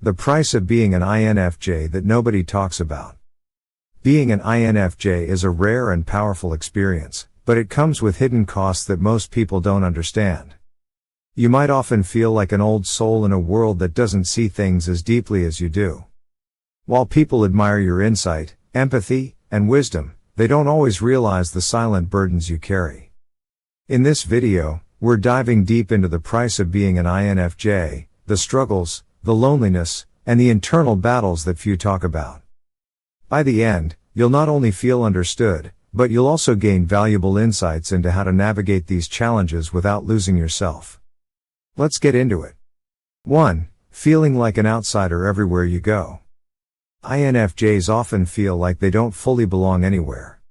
The price of being an INFJ that nobody talks about. Being an INFJ is a rare and powerful experience, but it comes with hidden costs that most people don't understand. You might often feel like an old soul in a world that doesn't see things as deeply as you do. While people admire your insight, empathy, and wisdom, they don't always realize the silent burdens you carry. In this video, we're diving deep into the price of being an INFJ, the struggles, the loneliness, and the internal battles that few talk about. By the end, you'll not only feel understood, but you'll also gain valuable insights into how to navigate these challenges without losing yourself. Let's get into it. 1. Feeling like an outsider everywhere you go. INFJs often feel like they don't fully belong anywhere.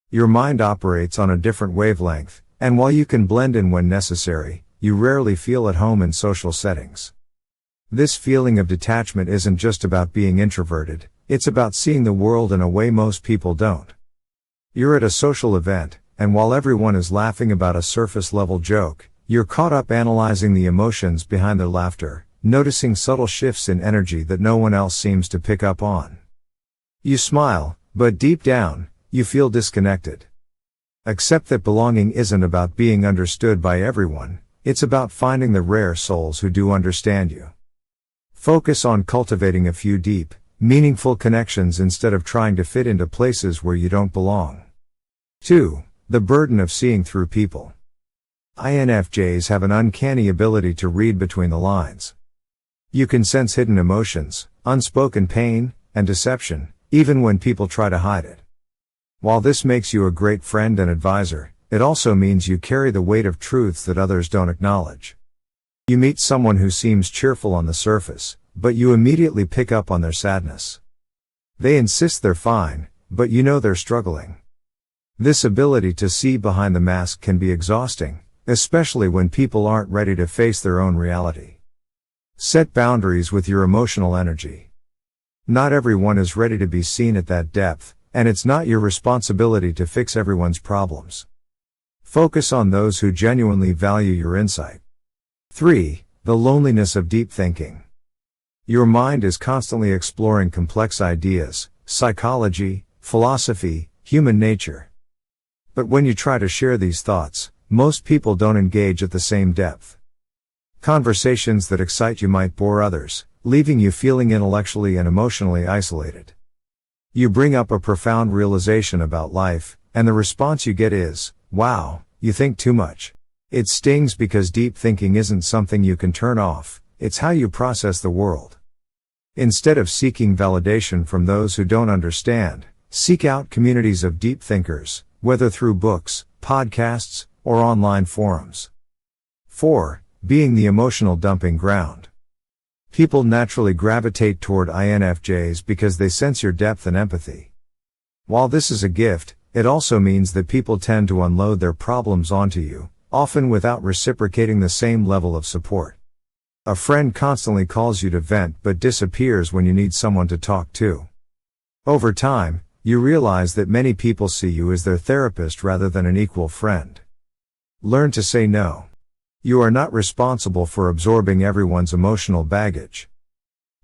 Your mind operates on a different wavelength, and while you can blend in when necessary, you rarely feel at home in social settings. This feeling of detachment isn't just about being introverted, it's about seeing the world in a way most people don't. You're at a social event, and while everyone is laughing about a surface-level joke, you're caught up analyzing the emotions behind their laughter, noticing subtle shifts in energy that no one else seems to pick up on. You smile, but deep down, you feel disconnected. Accept that belonging isn't about being understood by everyone, it's about finding the rare souls who do understand you. Focus on cultivating a few deep, meaningful connections instead of trying to fit into places where you don't belong. 2. The burden of seeing through people. INFJs have an uncanny ability to read between the lines. You can sense hidden emotions, unspoken pain, and deception, even when people try to hide it. While this makes you a great friend and advisor, it also means you carry the weight of truths that others don't acknowledge. You meet someone who seems cheerful on the surface, but you immediately pick up on their sadness. They insist they're fine, but you know they're struggling. This ability to see behind the mask can be exhausting, especially when people aren't ready to face their own reality. Set boundaries with your emotional energy. Not everyone is ready to be seen at that depth, and it's not your responsibility to fix everyone's problems. Focus on those who genuinely value your insight. 3. The loneliness of deep thinking. Your mind is constantly exploring complex ideas, psychology, philosophy, human nature. But when you try to share these thoughts, most people don't engage at the same depth. Conversations that excite you might bore others, leaving you feeling intellectually and emotionally isolated. You bring up a profound realization about life, and the response you get is, "Wow, you think too much." It stings because deep thinking isn't something you can turn off, it's how you process the world. Instead of seeking validation from those who don't understand, seek out communities of deep thinkers, whether through books, podcasts, or online forums. 4. Being the emotional dumping ground. People naturally gravitate toward INFJs because they sense your depth and empathy. While this is a gift, it also means that people tend to unload their problems onto you, often without reciprocating the same level of support. A friend constantly calls you to vent but disappears when you need someone to talk to. Over time, you realize that many people see you as their therapist rather than an equal friend. Learn to say no. You are not responsible for absorbing everyone's emotional baggage.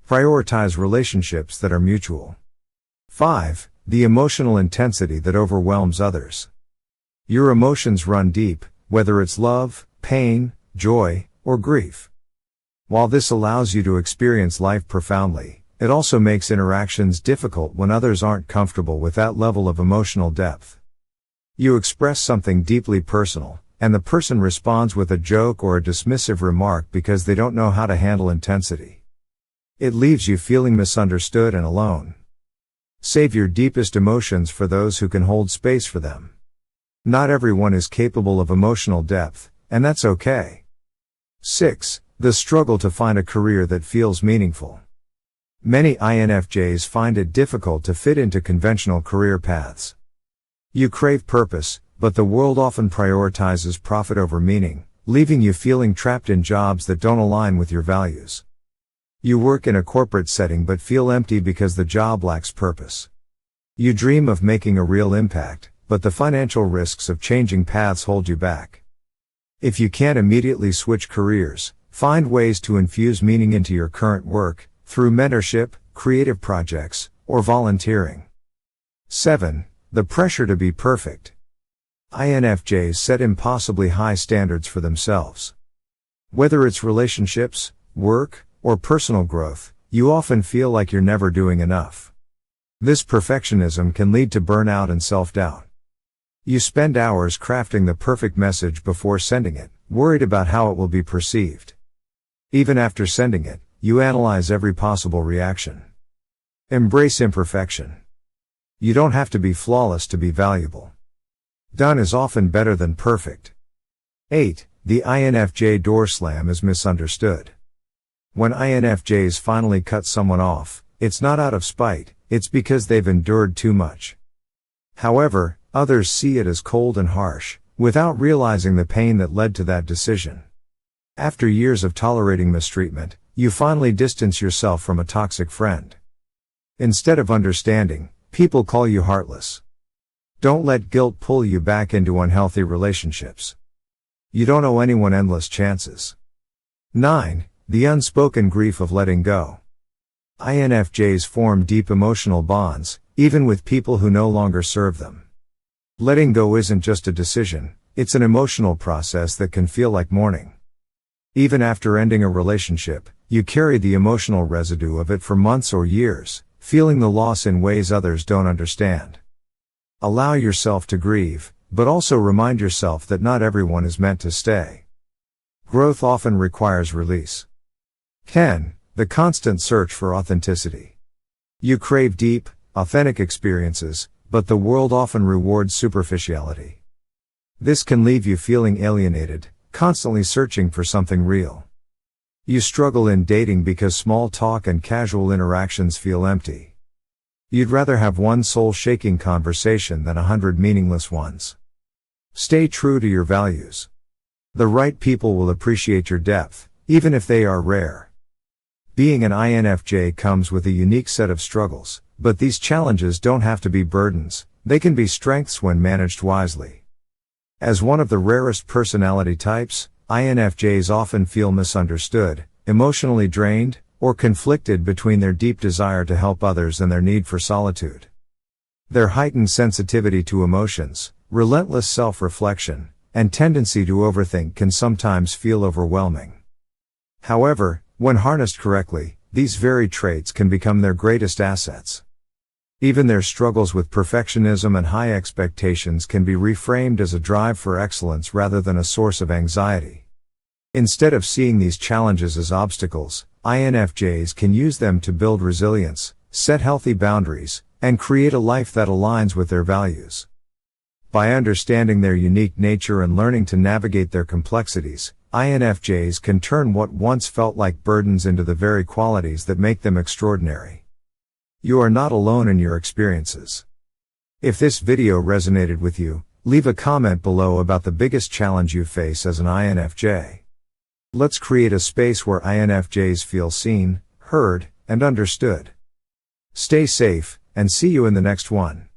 Prioritize relationships that are mutual. 5. The emotional intensity that overwhelms others. Your emotions run deep, whether it's love, pain, joy, or grief. While this allows you to experience life profoundly, it also makes interactions difficult when others aren't comfortable with that level of emotional depth. You express something deeply personal, and the person responds with a joke or a dismissive remark because they don't know how to handle intensity. It leaves you feeling misunderstood and alone. Save your deepest emotions for those who can hold space for them. Not everyone is capable of emotional depth, and that's okay. 6. The struggle to find a career that feels meaningful. Many INFJs find it difficult to fit into conventional career paths. You crave purpose, but the world often prioritizes profit over meaning, leaving you feeling trapped in jobs that don't align with your values. You work in a corporate setting but feel empty because the job lacks purpose. You dream of making a real impact, but the financial risks of changing paths hold you back. If you can't immediately switch careers, find ways to infuse meaning into your current work, through mentorship, creative projects, or volunteering. 7. The pressure to be perfect. INFJs set impossibly high standards for themselves. Whether it's relationships, work, or personal growth, you often feel like you're never doing enough. This perfectionism can lead to burnout and self-doubt. You spend hours crafting the perfect message before sending it, worried about how it will be perceived. Even after sending it, you analyze every possible reaction. Embrace imperfection. You don't have to be flawless to be valuable. Done is often better than perfect. 8. The INFJ door slam is misunderstood. When INFJs finally cut someone off, it's not out of spite, it's because they've endured too much. However, others see it as cold and harsh, without realizing the pain that led to that decision. After years of tolerating mistreatment, you finally distance yourself from a toxic friend. Instead of understanding, people call you heartless. Don't let guilt pull you back into unhealthy relationships. You don't owe anyone endless chances. 9. The unspoken grief of letting go. INFJs form deep emotional bonds, even with people who no longer serve them. Letting go isn't just a decision, it's an emotional process that can feel like mourning. Even after ending a relationship, you carry the emotional residue of it for months or years, feeling the loss in ways others don't understand. Allow yourself to grieve, but also remind yourself that not everyone is meant to stay. Growth often requires release. 10. The constant search for authenticity. You crave deep, authentic experiences, but the world often rewards superficiality. This can leave you feeling alienated, constantly searching for something real. You struggle in dating because small talk and casual interactions feel empty. You'd rather have one soul-shaking conversation than 100 meaningless ones. Stay true to your values. The right people will appreciate your depth, even if they are rare. Being an INFJ comes with a unique set of struggles, but these challenges don't have to be burdens, they can be strengths when managed wisely. As one of the rarest personality types, INFJs often feel misunderstood, emotionally drained, or conflicted between their deep desire to help others and their need for solitude. Their heightened sensitivity to emotions, relentless self-reflection, and tendency to overthink can sometimes feel overwhelming. However, when harnessed correctly, these very traits can become their greatest assets. Even their struggles with perfectionism and high expectations can be reframed as a drive for excellence rather than a source of anxiety. Instead of seeing these challenges as obstacles, INFJs can use them to build resilience, set healthy boundaries, and create a life that aligns with their values. By understanding their unique nature and learning to navigate their complexities, INFJs can turn what once felt like burdens into the very qualities that make them extraordinary. You are not alone in your experiences. If this video resonated with you, leave a comment below about the biggest challenge you face as an INFJ. Let's create a space where INFJs feel seen, heard, and understood. Stay safe, and see you in the next one.